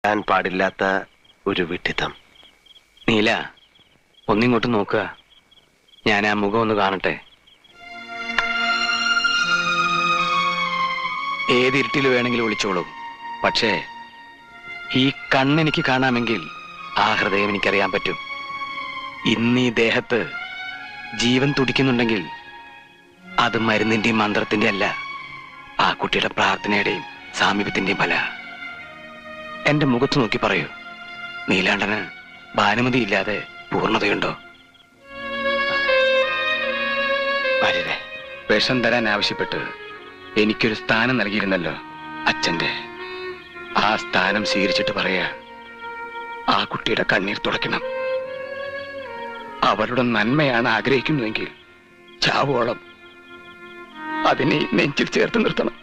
ഞാൻ പാടില്ലാത്ത ഒരു വിഡ്ഢിത്തം. നീല, ഒന്നിങ്ങോട്ട് നോക്കുക. ഞാൻ ആ മുഖം ഒന്ന് കാണട്ടെ. ഏതിരുട്ടിൽ വേണമെങ്കിലും വിളിച്ചോളൂ. പക്ഷേ ഈ കണ്ണെനിക്ക് കാണാമെങ്കിൽ ആ ഹൃദയം എനിക്കറിയാൻ പറ്റും. ഇന്ന് ഈ ദേഹത്ത് ജീവൻ തുടിക്കുന്നുണ്ടെങ്കിൽ അത് മരുന്നിന്റെയും മന്ത്രത്തിന്റെ അല്ല, ആ കുട്ടിയുടെ പ്രാർത്ഥനയുടെയും സാമീപ്യത്തിന്റെയും ഫല. എന്റെ മുഖത്ത് നോക്കി പറയൂ, നീലാണ്ടന് ഭാനുമതി ഇല്ലാതെ പൂർണ്ണതയുണ്ടോ? വരരെ വിഷം തരാൻ ആവശ്യപ്പെട്ട് എനിക്കൊരു സ്ഥാനം നൽകിയിരുന്നല്ലോ അച്ഛന്റെ. ആ സ്ഥാനം സ്വീകരിച്ചിട്ട് പറയാ, ആ കുട്ടിയുടെ കണ്ണീർ തുടയ്ക്കണം. അവരുടെ നന്മയാണ് ആഗ്രഹിക്കുന്നുവെങ്കിൽ ചാവോളം അതിനെ നെഞ്ചിൽ ചേർത്ത് നിർത്തണം.